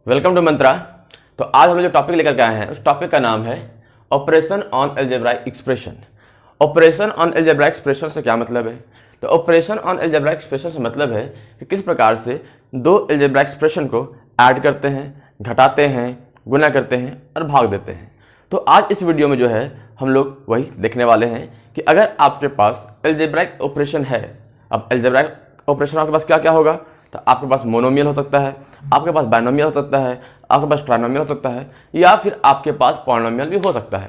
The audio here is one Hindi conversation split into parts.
वेलकम टू मंत्रा। तो आज हम लोग जो टॉपिक लेकर के आए हैं उस टॉपिक का नाम है operation on algebraic expression. Operation on algebraic expression से क्या मतलब है? तो ऑपरेशन ऑन अलजेब्राइक एक्सप्रेशन से मतलब है कि किस प्रकार से दो अलजेब्राइक एक्सप्रेशन को ऐड करते हैं, घटाते हैं, गुना करते हैं और भाग देते हैं। तो आज इस वीडियो में जो है हम लोग वही देखने वाले हैं कि अगर आपके पास अलजेब्राइक ऑपरेशन है, अब अलजेब्राइक ऑपरेशन आपके पास क्या क्या होगा? तो आपके पास मोनोमियल हो सकता है, आपके पास बाइनोमियल हो सकता है, आपके पास ट्राइनोमियल हो सकता है, या फिर आपके पास पॉलिनोमियल भी हो सकता है।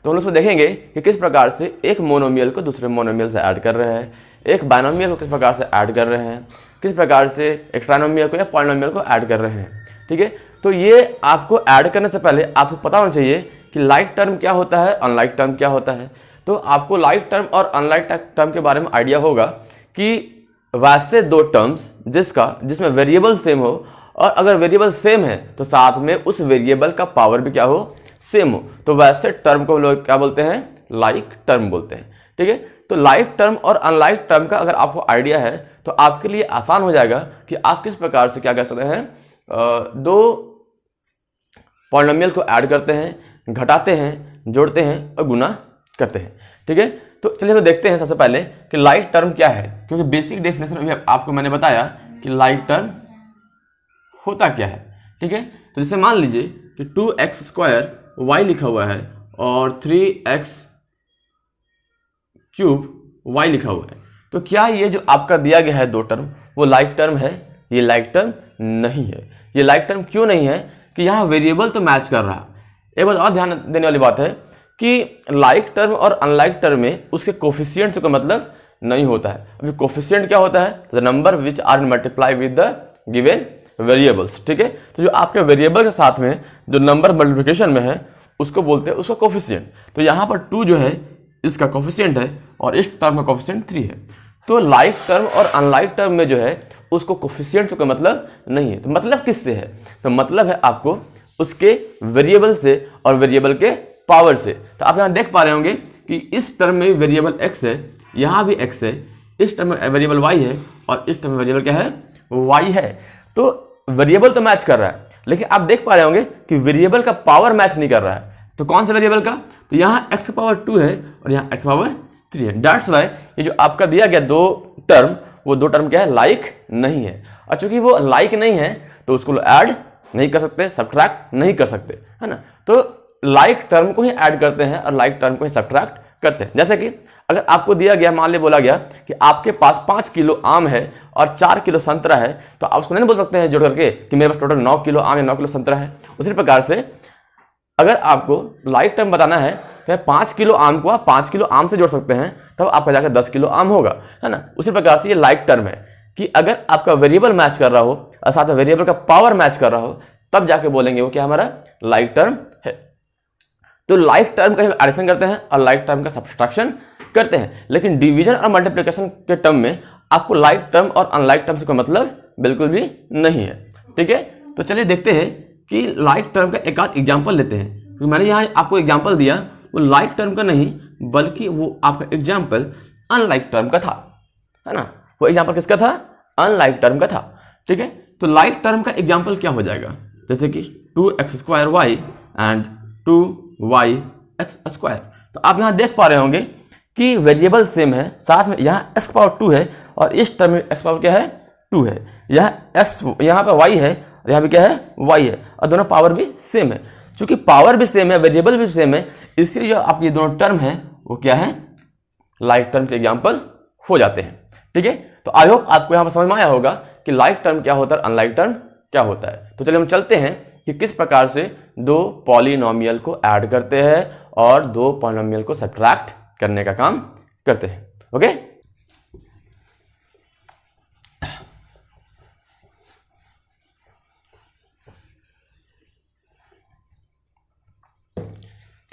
तो हम लोग देखेंगे कि किस प्रकार से एक मोनोमियल को दूसरे मोनोमियल से ऐड कर रहे हैं, एक बाइनोमियल को किस प्रकार से ऐड कर रहे हैं, किस प्रकार से एक ट्राइनोमियल को या पॉलिनोमियल को ऐड कर रहे हैं। ठीक है, तो ये आपको ऐड करने से पहले आपको पता होना चाहिए कि लाइक टर्म क्या होता है, अनलाइक टर्म क्या होता है। तो आपको लाइक टर्म और अनलाइक टर्म के बारे में आइडिया होगा कि वैसे दो टर्म्स जिसमें वेरिएबल सेम हो, और अगर वेरिएबल सेम है तो साथ में उस वेरिएबल का पावर भी क्या हो, सेम हो, तो वैसे टर्म को लोग क्या बोलते हैं, लाइक टर्म बोलते हैं। ठीक है, तो लाइक टर्म और अनलाइक टर्म का अगर आपको आइडिया है तो आपके लिए आसान हो जाएगा कि आप किस प्रकार से क्या कर सकते हैं, दो पॉलिनोमियल को ऐड करते हैं, घटाते हैं, जोड़ते हैं और गुना करते हैं। ठीक है, तो चलिए हम देखते हैं सबसे पहले कि लाइक टर्म क्या है, क्योंकि बेसिक डेफिनेशन अभी आपको मैंने बताया कि लाइक टर्म होता क्या है। ठीक है, तो जैसे मान लीजिए कि 2x² y लिखा हुआ है और 3x³ y लिखा हुआ है, तो क्या ये जो आपका दिया गया है दो टर्म वो लाइक टर्म है? ये लाइक टर्म नहीं है। ये लाइक टर्म क्यों नहीं है? कि यहाँ वेरिएबल तो मैच कर रहा है। एक बात और ध्यान देने वाली बात है कि लाइक टर्म और अनलाइक टर्म में उसके कोफिशिएंट से कोई मतलब नहीं होता है। अभी कोफिशिएंट क्या होता है? The number which are multiply with the given variables. ठीक है, तो जो आपके वेरिएबल के साथ में जो नंबर मल्टीप्लिकेशन में है उसको बोलते हैं उसका कोफिशिएंट। तो यहाँ पर 2 जो है इसका कोफिशिएंट है और इस टर्म का कोफिशिएंट 3 है। तो लाइक टर्म और अनलाइक टर्म में जो है उसको कोफिशिएंट से कोई मतलब नहीं है। तो मतलब किससे है? तो मतलब है आपको उसके वेरिएबल से और वेरिएबल के पावर से। तो आप यहाँ देख पा रहे होंगे कि इस टर्म में वेरिएबल x है, यहाँ भी x है, इस टर्म में वेरिएबल y है और इस टर्म में वेरिएबल क्या है, y है। तो वेरिएबल तो मैच कर रहा है, लेकिन आप देख पा रहे होंगे कि वेरिएबल का पावर मैच नहीं कर रहा है। तो कौन सा वेरिएबल का? तो यहाँ x पावर 2 है और यहाँ x पावर 3 है। दैट्स वाई ये जो आपका दिया गया दो टर्म, वो दो टर्म क्या है, लाइक नहीं है। और चूंकि वो लाइक नहीं है तो उसको ऐड नहीं कर सकते, सब्ट्रैक्ट नहीं कर सकते, है ना। तो लाइक टर्म को ही ऐड करते हैं और लाइक टर्म को ही सब्ट्रैक्ट करते हैं। जैसे कि अगर आपको दिया गया, मान ले बोला गया कि आपके पास 5 किलो आम है और 4 किलो संतरा है, तो आप उसको नहीं बोल सकते हैं जोड़ करके कि मेरे पास टोटल 9 किलो आम या 9 किलो संतरा है। उसी प्रकार से अगर आपको लाइक टर्म बताना है तो 5 किलो आम को आप 5 किलो आम से जोड़ सकते हैं, तब आपका जाकर 10 किलो आम होगा, है ना। उसी प्रकार से ये लाइक टर्म है कि अगर आपका वेरिएबल मैच कर रहा हो और साथ में वेरिएबल का पावर मैच कर रहा हो, तब जाके बोलेंगे वो क्या हमारा लाइक टर्म है। तो लाइक टर्म का एडिशन करते हैं और लाइक टर्म का सब्ट्रैक्शन करते हैं, लेकिन डिवीजन और मल्टीप्लिकेशन के टर्म में आपको लाइक टर्म और अनलाइक टर्म से कोई मतलब बिल्कुल भी नहीं है। ठीक है, तो चलिए देखते हैं कि लाइक टर्म का एक आध एग्जाम्पल लेते हैं। क्योंकि मैंने यहाँ आपको एग्जाम्पल दिया वो लाइक टर्म का नहीं, बल्कि वो आपका एग्जाम्पल अनलाइक टर्म का था, है ना। वो एग्जाम्पल किसका था? अनलाइक टर्म का था। ठीक है, तो लाइक टर्म का एग्जाम्पल क्या हो जाएगा? जैसे कि 2x² y एंड 2yx²। तो आप यहाँ देख पा रहे होंगे कि वेरिएबल सेम है, साथ में यहाँ x पावर 2 है और इस टर्म में x पावर क्या है, 2 है। यहाँ पे y है और यहाँ भी क्या है, y है, और दोनों पावर भी सेम है। चूंकि पावर भी सेम है, वेरिएबल भी सेम है, इसलिए जो आपके दोनों टर्म है वो क्या है, लाइक टर्म के एग्जाम्पल हो जाते हैं। ठीक है, तो आई होप आपको यहाँ पर समझ में आया होगा कि लाइक टर्म क्या होता है, अनलाइक टर्म क्या होता है। तो चलिए हम चलते हैं कि किस प्रकार से दो पॉलिनोमियल को ऐड करते हैं और दो पॉलिनोमियल को सब्ट्रैक्ट करने का काम करते हैं। ओके,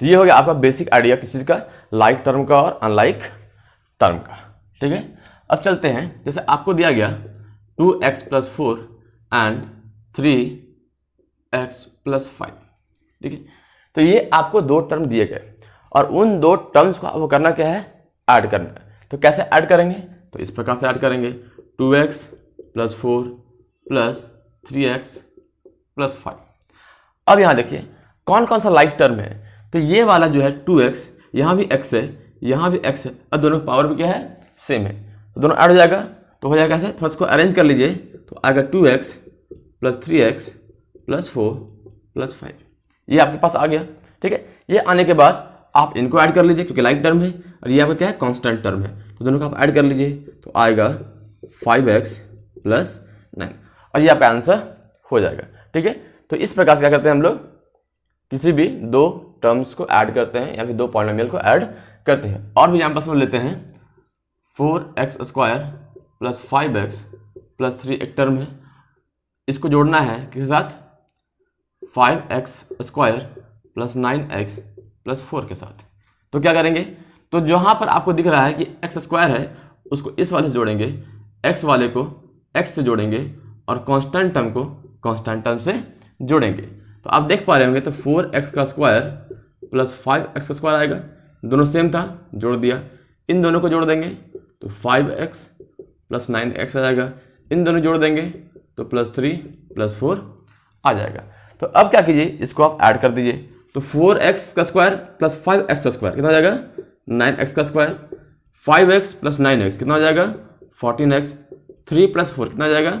तो ये हो गया आपका बेसिक आइडिया किस चीज का, लाइक टर्म का और अनलाइक टर्म का। ठीक है, अब चलते हैं, जैसे आपको दिया गया 2x+4 एंड 3x+5। ठीक है, तो ये आपको दो टर्म दिए गए और उन दो टर्म्स को आपको करना क्या है, ऐड करना है। तो कैसे ऐड करेंगे? तो इस प्रकार से ऐड करेंगे 2x+4 + 3x प्लस 5। अब यहाँ देखिए कौन कौन सा लाइक टर्म है, तो ये वाला जो है 2x, यहाँ भी x है, यहाँ भी x है, और दोनों का पावर भी क्या है, सेम है, तो दोनों ऐड हो जाएगा। तो हो जाएगा ऐसे, थोड़ा इसको अरेंज कर लीजिए, तो आएगा 2x plus 3x plus 4 plus 5, ये आपके पास आ गया। ठीक है, ये आने के बाद आप इनको ऐड कर लीजिए क्योंकि लाइक टर्म है, और ये आपका क्या है, कांस्टेंट टर्म है, तो दोनों को आप ऐड कर लीजिए, तो आएगा 5x प्लस 9, और ये आपका आंसर हो जाएगा। ठीक है, तो इस प्रकार से क्या करते हैं हम लोग, किसी भी दो टर्म्स को ऐड करते हैं या फिर दो पॉलिनोमियल को ऐड करते हैं। और भी यहाँ पर लेते हैं 4x square plus 5x plus 3 एक टर्म है, इसको जोड़ना है किसके साथ, 5x square plus 9x plus 4 के साथ। तो क्या करेंगे, तो जहाँ पर आपको दिख रहा है कि x स्क्वायर है उसको इस वाले से जोड़ेंगे, x वाले को x से जोड़ेंगे, और कांस्टेंट टर्म को कांस्टेंट टर्म से जोड़ेंगे। तो आप देख पा रहे होंगे, तो 4x का स्क्वायर प्लस 5x का स्क्वायर आएगा, दोनों सेम था, जोड़ दिया, इन दोनों को जोड़ देंगे तो 5x प्लस 9x आ जाएगा, इन दोनों जोड़ देंगे तो प्लस 3 प्लस 4 आ जाएगा। तो अब क्या कीजिए, इसको आप ऐड कर दीजिए, तो 4x का स्क्वायर प्लस 5x का स्क्वायर कितना हो जाएगा, 9x का स्क्वायर, 5x प्लस 9x कितना हो जाएगा, 14x, 3 प्लस 4 कितना हो जाएगा,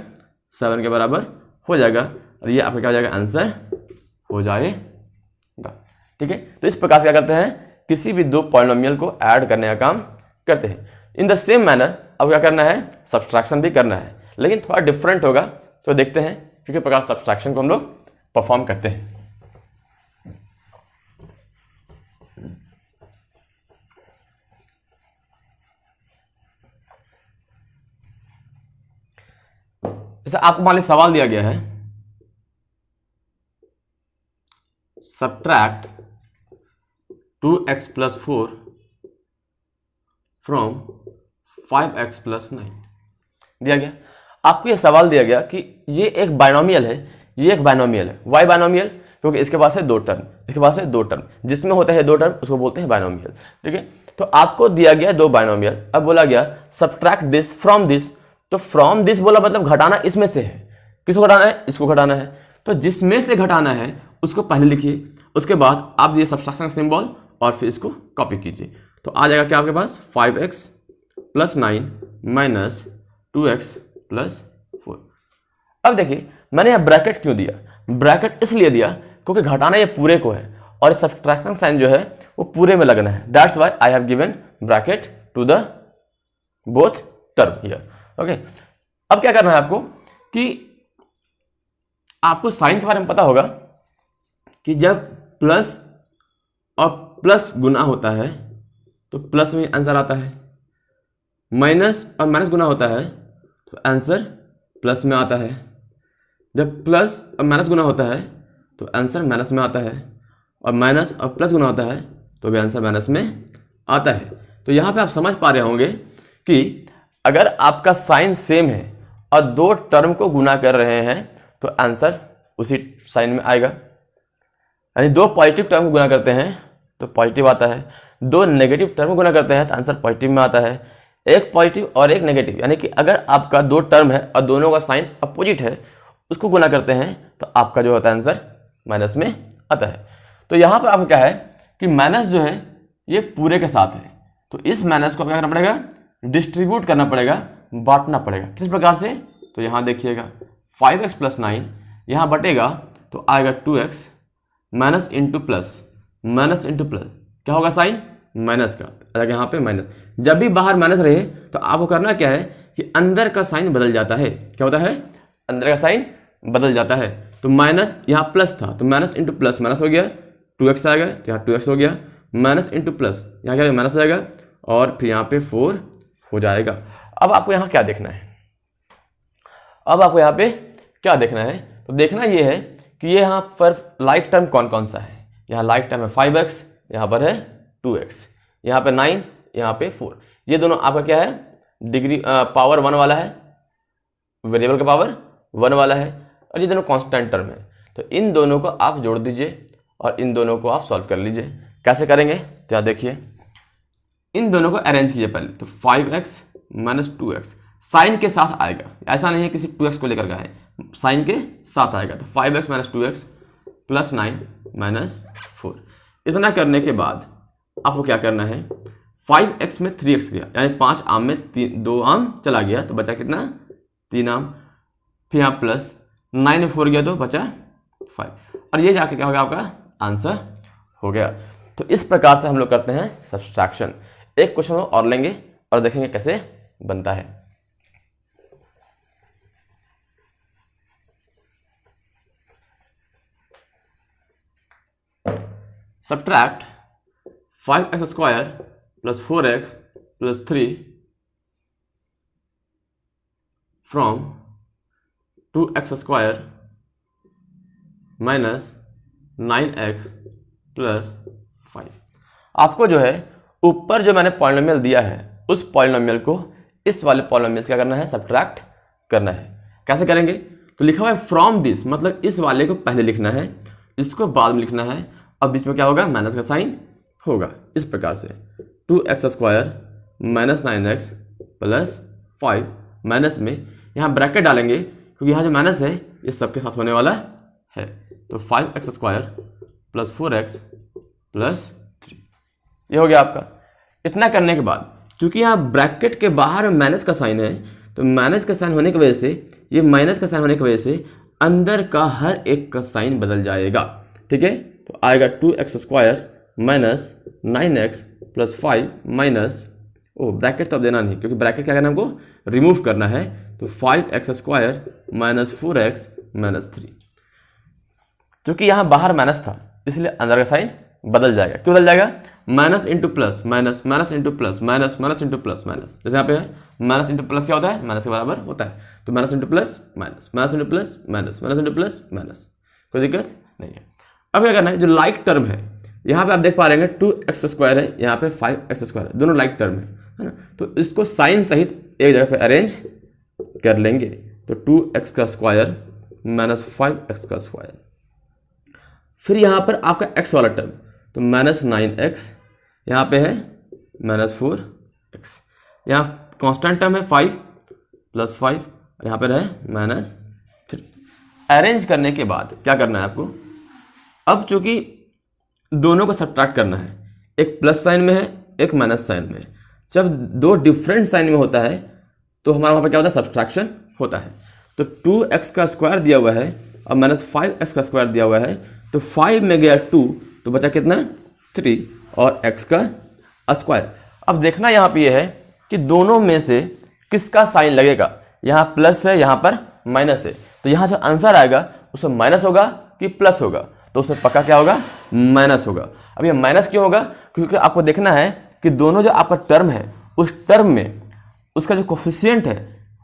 7 के बराबर हो जाएगा, और ये आपका क्या हो जाएगा, आंसर हो जाएगा। ठीक है, तो इस प्रकार से क्या करते हैं, किसी भी दो पॉलिनोमियल को ऐड करने का काम करते हैं। इन द सेम मैनर अब क्या करना है, सब्सट्रैक्शन भी करना है, लेकिन थोड़ा डिफरेंट होगा, तो देखते हैं किस प्रकार सब्सट्रैक्शन को हम लोग परफॉर्म करते हैं। जैसे आपको मान लीजिए सवाल दिया गया है, subtract 2x plus 4 from 5x plus 9 दिया गया। आपको यह सवाल दिया गया कि ये एक बाइनोमियल है, ये एक बाइनोमियल है, वाई बाइनोमियल, क्योंकि इसके पास है दो टर्म, इसके पास है दो टर्म, जिसमें होता है दो टर्म उसको बोलते हैं बाइनोमियल। ठीक है, तो आपको दिया गया दो बाइनोमियल, अब बोला गया सब्ट्रैक्ट दिस फ्रॉम दिस, तो फ्रॉम दिस बोला मतलब घटाना इसमें से है, किसको घटाना है, इसको घटाना है, तो जिसमें से घटाना है उसको पहले लिखिए, उसके बाद आप ये सब्ट्रैक्शन सिंबल और फिर इसको कॉपी कीजिए, तो आ जाएगा क्या आपके पास, 5x plus 9 minus 2x plus 4। अब देखिए मैंने यहाँ ब्रैकेट क्यों दिया, ब्रैकेट इसलिए दिया क्योंकि घटाना ये पूरे को है और सब्ट्रैक्शन साइन जो है वो पूरे में लगना है, that's why I have given bracket to the both term here. Okay, अब क्या करना है आपको, कि आपको साइन के बारे में पता होगा कि जब प्लस और प्लस गुना होता है तो प्लस में आंसर आता है, माइनस और माइनस गुना होता है तो आंसर प्लस में आता है, जब प्लस और माइनस गुना होता है तो आंसर माइनस में आता है, और माइनस और प्लस गुना होता है तो भी आंसर माइनस में आता है। तो यहाँ पे आप समझ पा रहे होंगे कि अगर आपका साइन सेम है और दो टर्म को गुना कर रहे हैं तो आंसर उसी साइन में आएगा, यानी दो पॉजिटिव टर्म को गुना करते हैं तो पॉजिटिव आता है, दो नेगेटिव टर्म को गुना करते हैं तो आंसर पॉजिटिव में आता है, एक पॉजिटिव और एक नेगेटिव, यानी कि अगर आपका दो टर्म है और दोनों का साइन अपोजिट है उसको गुना करते हैं तो आपका जो होता है आंसर माइनस में आता है। तो यहाँ पर आपको क्या है कि माइनस जो है ये पूरे के साथ है, तो इस माइनस को क्या करना पड़ेगा, डिस्ट्रीब्यूट करना पड़ेगा, बांटना पड़ेगा। किस प्रकार से, तो यहाँ देखिएगा 5x प्लस 9 यहाँ बटेगा तो आएगा 2x minus into plus, minus into plus क्या होगा, साइन माइनस का अगर यहाँ पे माइनस, जब भी बाहर माइनस रहे तो आपको करना क्या है कि अंदर का साइन बदल जाता है, क्या होता है, अंदर का साइन बदल जाता है। तो माइनस यहाँ प्लस था तो माइनस इंटू प्लस माइनस हो गया, 2x आ गया तो यहाँ 2x हो गया, माइनस इंटू प्लस यहाँ क्या माइनस हो जाएगा, और फिर यहाँ पे 4 हो जाएगा। अब आपको यहाँ क्या देखना है, अब आपको यहाँ पे क्या देखना है, तो देखना ये है कि ये यहाँ पर लाइक टर्म कौन कौन सा है, यहाँ लाइक टर्म है 5x, यहाँ पर है 2x, यहाँ पे 9, यहाँ पे 4, ये दोनों आपका क्या है, डिग्री पावर 1 वाला है, वेरिएबल का पावर 1 वाला है, और ये दोनों कांस्टेंट टर्म है। तो इन दोनों को आप जोड़ दीजिए और इन दोनों को आप सॉल्व कर लीजिए। कैसे करेंगे, तो यहाँ देखिए इन दोनों को अरेंज कीजिए पहले, तो 5x माइनस 2x साइन के साथ आएगा, ऐसा नहीं है किसी 2x को लेकर का है, साइन के साथ आएगा। तो 5x minus 2x plus 9 minus 4। इतना करने के बाद आपको क्या करना है, 5x में 3x गया, यानी 5 आम में 2 आम चला गया तो बचा कितना, 3 आम। फिर यहाँ प्लस 9 में 4 गया तो बचा 5, और ये जाके क्या हो गया, आपका आंसर हो गया। तो इस प्रकार से हम लोग करते हैं सब्सट्रैक्शन। एक क्वेश्चन और लेंगे और देखेंगे कैसे बनता है। Subtract 5x square plus 4x plus 3 from 2x square minus 9x plus 5। आपको जो है ऊपर जो मैंने पॉलिनोमियल दिया है उस पॉलिनोमियल को इस वाले पॉलिनोमियल से क्या करना है, सब्ट्रैक्ट करना है। कैसे करेंगे, तो लिखा हुआ है फ्रॉम दिस, मतलब इस वाले को पहले लिखना है, इसको बाद में लिखना है, अब बीच में क्या होगा, माइनस का साइन होगा। इस प्रकार से 2x square minus 9x plus 5 minus में यहाँ ब्रैकेट डालेंगे क्योंकि यहाँ जो माइनस है इस सबके साथ होने वाला है। तो 5x square plus 4x plus 3, ये हो गया आपका। इतना करने के बाद क्योंकि यहाँ ब्रैकेट के बाहर माइनस का साइन है, तो माइनस का साइन होने की वजह से, ये माइनस का साइन होने की वजह से अंदर का हर एक का साइन बदल जाएगा। ठीक है, तो आएगा 2x square minus 9x plus 5 minus, bracket तो अब देना नहीं क्योंकि ब्रैकेट क्या करना है, हमको रिमूव करना है। तो 5x square minus 4x minus 3। क्योंकि यहाँ बाहर माइनस था इसलिए अंदर का साइन बदल जाएगा। क्यों बदल जाएगा, minus into plus minus, minus into plus minus, minus into plus minus. जैसे यहाँ पे है माइनस इंटू प्लस क्या होता है, माइनस के बराबर होता है। तो minus into plus minus, minus into plus minus, minus into plus minus, कोई दिक्कत नहीं है। अब क्या करना है, जो लाइक टर्म है यहाँ पे आप देख पा रहे हैं 2x स्क्वायर है, यहाँ पे 5x स्क्वायर है, दोनों लाइक टर्म है ना। तो इसको साइन सहित एक जगह पे अरेंज कर लेंगे। तो 2x का स्क्वायर माइनस 5x का स्क्वायर, फिर यहाँ पर आपका x वाला टर्म, तो माइनस 9x, यहाँ पे है माइनस 4x, यहाँ कांस्टेंट टर्म है 5 प्लस 5, यहाँ पर है माइनस 3। अरेंज करने के बाद क्या करना है आपको, अब चूंकि दोनों को सब्ट्रैक्ट करना है, एक प्लस साइन में है एक माइनस साइन में है। जब दो डिफरेंट साइन में होता है तो हमारा वहाँ पर क्या होता है, सब्ट्रैक्शन होता है। तो 2x का स्क्वायर दिया हुआ है और माइनस 5x का स्क्वायर दिया हुआ है, तो 5 में गया 2 तो बचा कितना, 3 और x का स्क्वायर। अब देखना यहाँ पे ये है कि दोनों में से किसका साइन लगेगा, यहाँ प्लस है यहाँ पर माइनस है, तो यहाँ जो आंसर आएगा उसमें माइनस होगा कि प्लस होगा, तो उसमें पक्का क्या होगा, माइनस होगा। अब ये माइनस क्यों होगा, क्योंकि आपको देखना है कि दोनों जो आपका टर्म है उस टर्म में उसका जो कोफिशिएंट है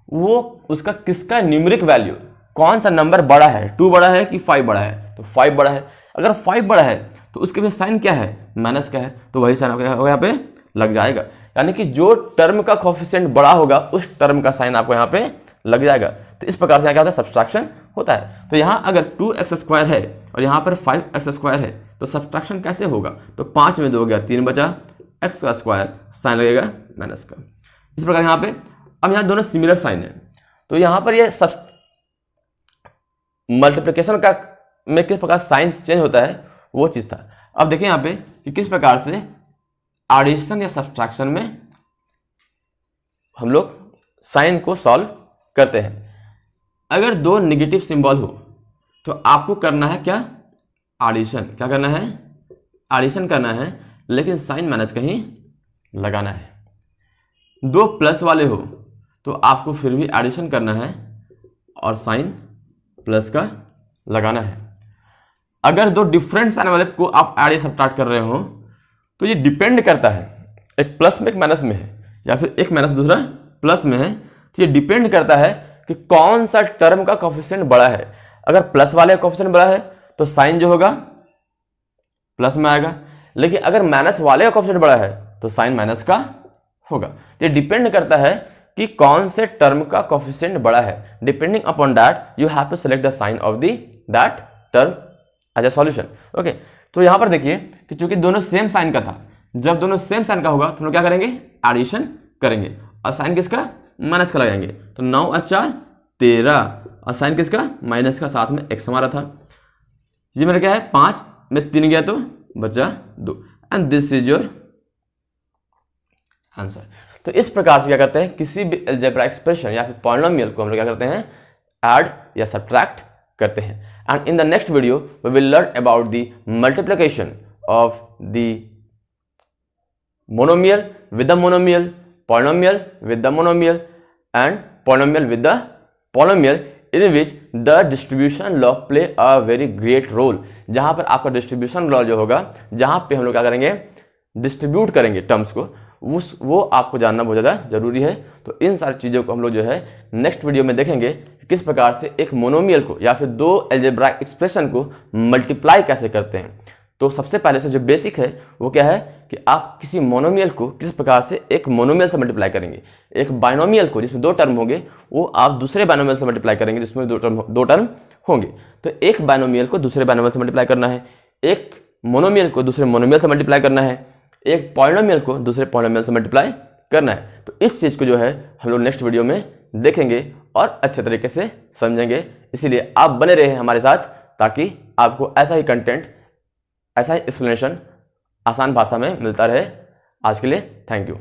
वो उसका किसका न्यूमेरिक वैल्यू, कौन सा नंबर बड़ा है, 2 बड़ा है कि 5 बड़ा है, तो 5 बड़ा है। अगर 5 बड़ा है तो उसके भी साइन क्या है, माइनस का है, तो वही साइन आपको यहाँ पे लग जाएगा। यानी कि जो टर्म का कोफिशिएंट बड़ा होगा उस टर्म का साइन आपको यहाँ पे लग जाएगा। तो इस प्रकार से यहाँ क्या होता है, सब्सट्रैक्शन होता है। तो यहाँ अगर 2x स्क्वायर है और यहाँ पर 5x स्क्वायर है तो सब्सट्रैक्शन कैसे होगा, तो 5 में 2 हो गया 3 बचा, x का स्क्वायर साइन लगेगा माइनस का। इस प्रकार यहाँ पे, अब यहाँ दोनों सिमिलर साइन है, तो यहाँ पर ये मल्टीप्लिकेशन का में किस प्रकार साइन चेंज होता है वो चीज़ था। अब देखिए यहाँ पे कि किस प्रकार से एडिशन या सब्सट्रैक्शन में हम लोग साइन को सॉल्व करते हैं। अगर दो नेगेटिव सिंबल हो तो आपको करना है क्या, एडिशन। क्या करना है, एडिशन करना है, लेकिन साइन माइनस कहीं लगाना है। दो प्लस वाले हो तो आपको फिर भी एडिशन करना है और साइन प्लस का लगाना है। अगर दो डिफरेंट साइन वाले को आप ऐड या सब्ट्रैक्ट कर रहे हो तो ये डिपेंड करता है, एक प्लस में एक माइनस में है या फिर एक माइनस दूसरा प्लस में है, तो ये डिपेंड करता है कि कौन सा टर्म का कोफिशिएंट बड़ा है। अगर प्लस वाले का कोफिशिएंट बड़ा है तो साइन जो होगा प्लस में आएगा, लेकिन अगर माइनस वाले का कोफिशिएंट बड़ा है तो साइन माइनस का होगा। तो ये डिपेंड करता है कि कौन से टर्म का कोफिशिएंट बड़ा है। Depending upon that you have to select the sign of that term as a solution. Okay, तो यहां पर देखिए कि चूंकि दोनों सेम साइन का था, जब दोनों सेम साइन का होगा तो हम लोग क्या करेंगे, एडिशन करेंगे और साइन किसका, माइनस का लगाएंगे। तो 9 और 4 13 और साइन किसका, माइनस का, साथ में एक्स हमारा था। ये मेरा क्या है, 5 में 3 गया तो बचा 2, and this is your answer. तो इस प्रकार से क्या करते हैं, किसी भी अलजेब्रा एक्सप्रेशन या फिर पॉलिनोमियल को हम लोग क्या करते हैं, ऐड या सब्ट्रैक्ट करते हैं। And in the next video we will learn about the multiplication of the monomial with the monomial, polynomial with the monomial, and polynomial with the polynomial, in which the distribution law play a very great role। जहां पर आपका distribution law जो होगा, जहां पे हम लोग क्या करेंगे, डिस्ट्रीब्यूट करेंगे टर्म्स को, वो आपको जानना बहुत ज़्यादा जरूरी है। तो इन सारी चीज़ों को हम लोग जो है नेक्स्ट वीडियो में देखेंगे, किस प्रकार से एक मोनोमियल को या फिर दो अलजेब्राइक एक्सप्रेशन को मल्टीप्लाई कैसे करते हैं। तो सबसे पहले से जो बेसिक है वो क्या है कि आप किसी मोनोमियल को किस प्रकार से एक मोनोमियल से मल्टीप्लाई करेंगे। एक बाइनोमियल को जिसमें 2 टर्म होंगे वो आप दूसरे बाइनोमियल से मल्टीप्लाई करेंगे जिसमें 2 टर्म होंगे। तो एक बाइनोमियल को दूसरे बाइनोमियल से मल्टीप्लाई करना है, एक मोनोमियल को दूसरे मोनोमियल से मल्टीप्लाई करना है, एक पॉलिनोमियल को दूसरे पॉलिनोमियल से मल्टीप्लाई करना है। तो इस चीज़ को जो है हम लोग नेक्स्ट वीडियो में देखेंगे और अच्छे तरीके से समझेंगे। इसीलिए आप बने रहे हमारे साथ ताकि आपको ऐसा ही कंटेंट, ऐसा ही एक्सप्लेनेशन आसान भाषा में मिलता रहे। आज के लिए थैंक यू।